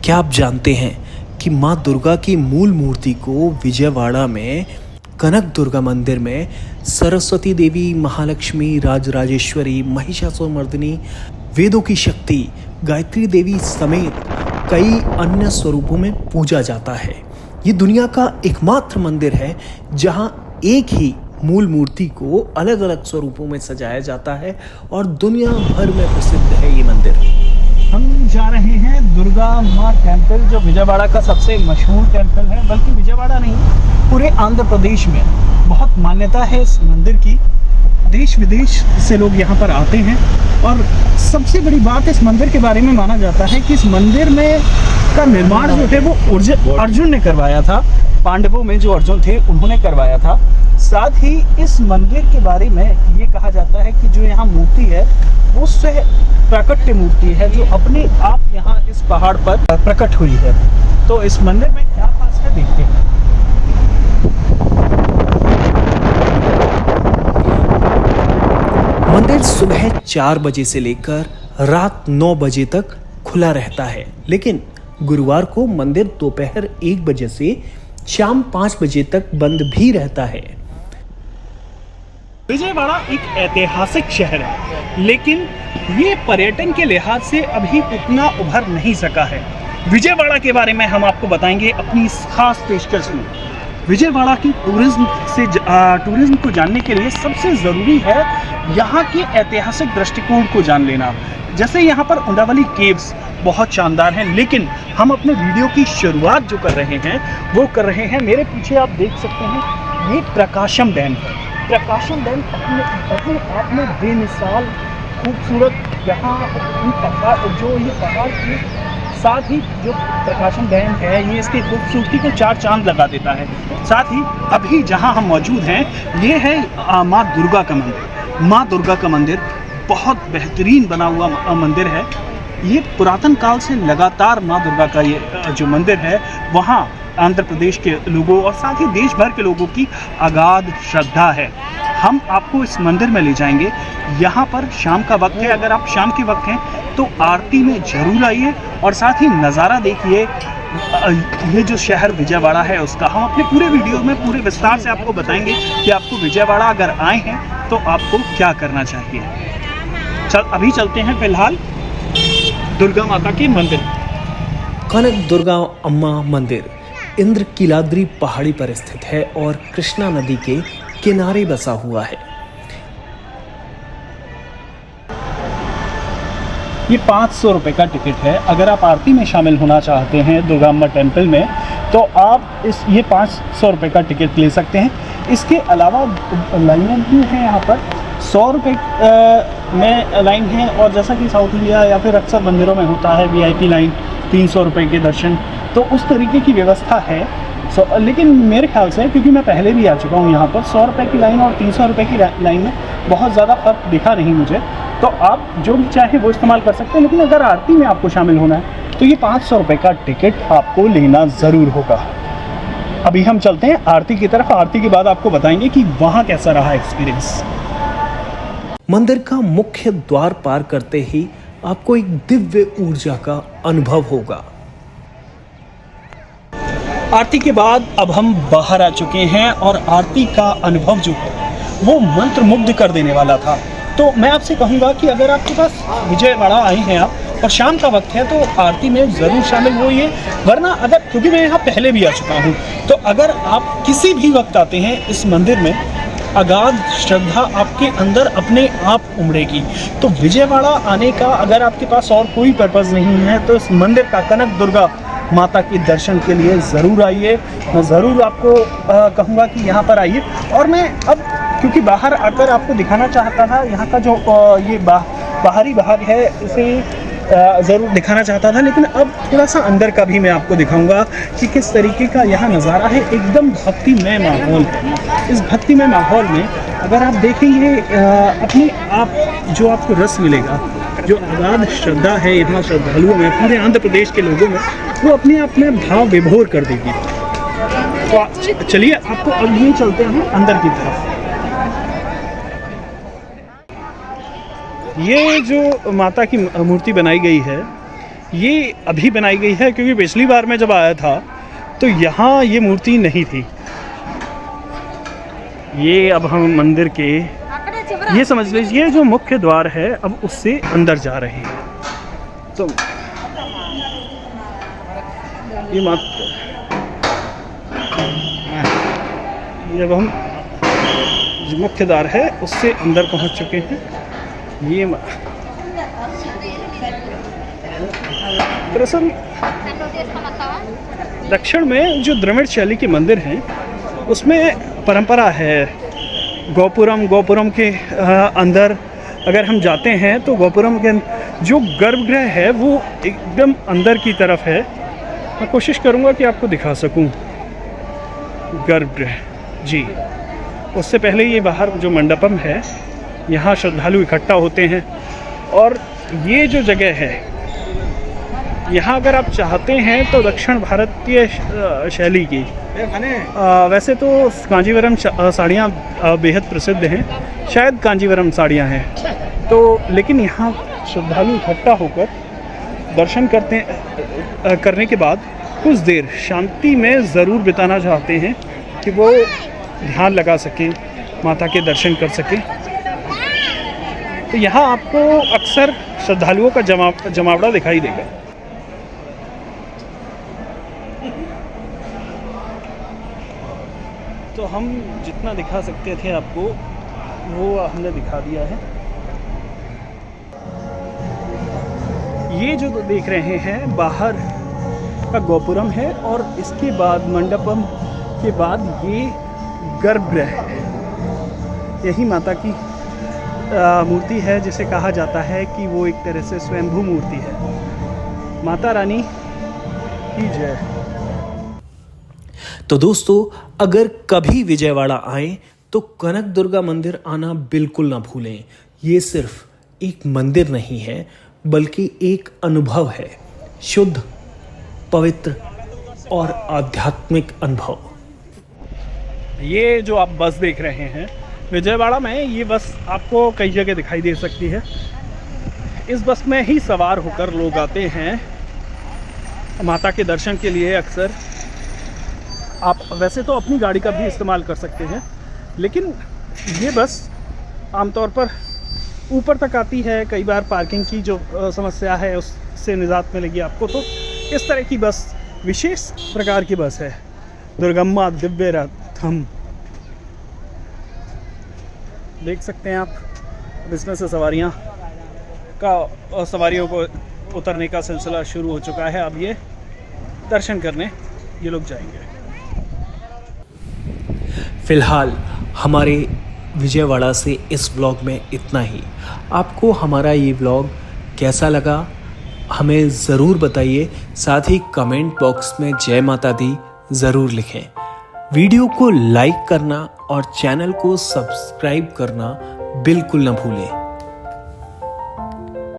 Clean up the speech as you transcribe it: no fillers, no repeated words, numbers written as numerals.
क्या आप जानते हैं कि माँ दुर्गा की मूल मूर्ति को विजयवाड़ा में कनक दुर्गा मंदिर में सरस्वती देवी, महालक्ष्मी, राजराजेश्वरी, महिषासुरमर्दिनी, वेदों की शक्ति, गायत्री देवी समेत कई अन्य स्वरूपों में पूजा जाता है। ये दुनिया का एकमात्र मंदिर है जहां एक ही मूल मूर्ति को अलग अलग स्वरूपों में सजाया जाता है और दुनिया भर में प्रसिद्ध है ये मंदिर। हम जा रहे हैं दुर्गा माँ टेम्पल, जो विजयवाड़ा का सबसे मशहूर टेम्पल है। बल्कि विजयवाड़ा नहीं, पूरे आंध्र प्रदेश में बहुत मान्यता है इस मंदिर की। देश विदेश से लोग यहाँ पर आते हैं और सबसे बड़ी बात इस मंदिर के बारे में माना जाता है कि इस मंदिर में का निर्माण जो है वो अर्जुन ने करवाया था। पांडवों में जो अर्जुन थे उन्होंने करवाया था। साथ ही इस मंदिर के बारे में ये कहा जाता है कि जो यहाँ मूर्ति है वो प्राकट्य मूर्ति है, जो अपने आप यहाँ इस पहाड़ पर प्रकट हुई है। तो इस मंदिर में क्या खास है, देखते हैं। मंदिर सुबह 4 बजे से लेकर रात 9 बजे तक खुला रहता है, लेकिन गुरुवार को मंदिर दोपहर 1 बजे से शाम 5 बजे तक बंद भी रहता है। विजयवाड़ा एक ऐतिहासिक शहर है, लेकिन ये पर्यटन के लिहाज से अभी उतना उभर नहीं सका है। विजयवाड़ा के बारे में हम आपको बताएंगे अपनी इस खास पेशकश में। विजयवाड़ा की टूरिज्म को जानने के लिए सबसे ज़रूरी है यहाँ के ऐतिहासिक दृष्टिकोण को जान लेना। जैसे यहाँ पर उंडावली केव्स बहुत शानदार हैं, लेकिन हम अपने वीडियो की शुरुआत जो कर रहे हैं वो कर रहे हैं, मेरे पीछे आप देख सकते हैं, ये प्रकाशम डैम है। प्रकाशम डैम अपने आप में बेमिसाल खूबसूरत, यहाँ ये पहाड़ के साथ ही जो प्रकाशम डैम है ये इसकी खूबसूरती को 4 चांद लगा देता है। साथ ही अभी जहाँ हम मौजूद हैं ये है माँ दुर्गा का मंदिर। माँ दुर्गा का मंदिर बहुत बेहतरीन बना हुआ मंदिर है। ये पुरातन काल से लगातार माँ दुर्गा का ये जो मंदिर है वहाँ आंध्र प्रदेश के लोगों और साथ ही देश भर के लोगों की अगाध श्रद्धा है। हम आपको इस मंदिर में ले जाएंगे। यहाँ पर शाम का वक्त है, अगर आप शाम के वक्त हैं तो आरती में जरूर आइए और साथ ही नज़ारा देखिए। ये जो शहर विजयवाड़ा है उसका हम अपने पूरे वीडियो में पूरे विस्तार से आपको बताएंगे कि आपको विजयवाड़ा अगर आए हैं तो आपको क्या करना चाहिए। अभी चलते हैं फिलहाल दुर्गा माता के मंदिर। कनक दुर्गा अम्मा मंदिर इंद्र कीलाद्री पहाड़ी पर स्थित है और कृष्णा नदी के किनारे बसा हुआ है। ये 500 रुपये का टिकट है। अगर आप आरती में शामिल होना चाहते हैं दुर्गा अम्मा टेम्पल में तो आप ये 500 रुपये का टिकट ले सकते हैं। इसके अलावा लाइनें भी हैं यहाँ पर, 100 रुपये में लाइन है, और जैसा कि साउथ इंडिया या फिर अक्सर मंदिरों में होता है VIP लाइन 300 रुपये के दर्शन, तो उस तरीके की व्यवस्था है। लेकिन मेरे ख्याल से, क्योंकि मैं पहले भी आ चुका हूँ यहाँ पर, 100 रुपये की लाइन और 300 रुपये की लाइन में बहुत ज़्यादा फ़र्क दिखा नहीं मुझे। तो आप जो भी चाहें वो इस्तेमाल कर सकते हैं, लेकिन अगर आरती में आपको शामिल होना है तो ये 500 रुपये का टिकट आपको लेना ज़रूर होगा। अभी हम चलते हैं आरती की तरफ। आरती के बाद आपको बताएंगे कि वहाँ कैसा रहा एक्सपीरियंस। मंदिर का मुख्य द्वार पार करते ही आपको एक दिव्य ऊर्जा का अनुभव होगा। आरती के बाद अब हम बाहर आ चुके हैं और आरती का अनुभव जो है वो मंत्र मुग्ध कर देने वाला था। तो मैं आपसे कहूँगा कि अगर आपके पास विजयवाड़ा आए हैं आप और शाम का वक्त है तो आरती में ज़रूर शामिल होइए। वरना अगर, क्योंकि मैं यहाँ पहले भी आ चुका हूँ, तो अगर आप किसी भी वक्त आते हैं इस मंदिर में, अगाध श्रद्धा आपके अंदर अपने आप उमड़ेगी। तो विजयवाड़ा आने का अगर आपके पास और कोई पर्पज़ नहीं है तो इस मंदिर का, कनक दुर्गा माता के दर्शन के लिए ज़रूर आइए। मैं ज़रूर आपको कहूँगा कि यहाँ पर आइए। और मैं अब, क्योंकि बाहर आकर आपको दिखाना चाहता था यहाँ का जो ये बाहरी भाग है इसे ज़रूर दिखाना चाहता था, लेकिन अब थोड़ा सा अंदर का भी मैं आपको दिखाऊंगा कि किस तरीके का यहाँ नज़ारा है। एकदम भक्तिमय माहौल है। इस भक्तिमय माहौल में अगर आप देखेंगे अपने आप जो आपको रस मिलेगा, जो अगाध श्रद्धा है यहाँ श्रद्धालुओं में, पूरे आंध्र प्रदेश के लोगों में, वो अपने आप में भाव विभोर कर देगी। तो चलिए आपको अब ये चलते हैं अंदर की तरफ। ये जो माता की मूर्ति बनाई गई है ये अभी बनाई गई है, क्योंकि पिछली बार मैं जब आया था तो यहाँ ये मूर्ति नहीं थी। ये अब हम मंदिर के, ये समझ लीजिए जो मुख्य द्वार है, अब उससे अंदर जा रहे हैं। तो ये जब हम जो मुख्य द्वार है उससे अंदर पहुंच चुके हैं। ये दरअसल दक्षिण में जो द्रविड़ शैली के मंदिर हैं उसमें परंपरा है, गोपुरम के अंदर अगर हम जाते हैं तो गोपुरम के जो गर्भगृह है वो एकदम अंदर की तरफ है। मैं कोशिश करूंगा कि आपको दिखा सकूं गर्भगृह जी। उससे पहले ये बाहर जो मंडपम है, यहाँ श्रद्धालु इकट्ठा होते हैं। और ये जो जगह है, यहाँ अगर आप चाहते हैं तो दक्षिण भारतीय शैली की, वैसे तो कांजीवरम साड़ियाँ बेहद प्रसिद्ध हैं, शायद कांजीवरम साड़ियाँ हैं तो, लेकिन यहाँ श्रद्धालु इकट्ठा होकर दर्शन करने के बाद कुछ देर शांति में ज़रूर बिताना चाहते हैं कि वो ध्यान लगा सकें, माता के दर्शन कर सकें। तो यहाँ आपको अक्सर श्रद्धालुओं का जमावड़ा दिखाई देगा। तो हम जितना दिखा सकते थे आपको वो हमने दिखा दिया है। ये जो देख रहे हैं बाहर का गोपुरम है, और इसके बाद मंडपम के बाद ये गर्भगृह है। यही माता की मूर्ति है, जिसे कहा जाता है कि वो एक तरह से स्वयंभू मूर्ति है। माता रानी की जय। तो दोस्तों, अगर कभी विजयवाड़ा आए तो कनक दुर्गा मंदिर आना बिल्कुल ना भूलें। ये सिर्फ एक मंदिर नहीं है बल्कि एक अनुभव है, शुद्ध, पवित्र और आध्यात्मिक अनुभव। ये जो आप बस देख रहे हैं विजयवाड़ा में, ये बस आपको कई जगह दिखाई दे सकती है। इस बस में ही सवार होकर लोग आते हैं माता के दर्शन के लिए। अक्सर आप वैसे तो अपनी गाड़ी का भी इस्तेमाल कर सकते हैं, लेकिन ये बस आमतौर पर ऊपर तक आती है। कई बार पार्किंग की जो समस्या है उससे निजात मिलेगी आपको। तो इस तरह की बस विशेष प्रकार की बस है, दुर्गम्मा दिव्य रथम। देख सकते हैं आप, इसमें से सवारियों को उतरने का सिलसिला शुरू हो चुका है। अब ये दर्शन करने ये लोग जाएंगे। फिलहाल हमारे विजयवाड़ा से इस व्लॉग में इतना ही। आपको हमारा ये व्लॉग कैसा लगा हमें ज़रूर बताइए। साथ ही कमेंट बॉक्स में जय माता दी ज़रूर लिखें। वीडियो को लाइक करना और चैनल को सब्सक्राइब करना बिल्कुल न भूलें।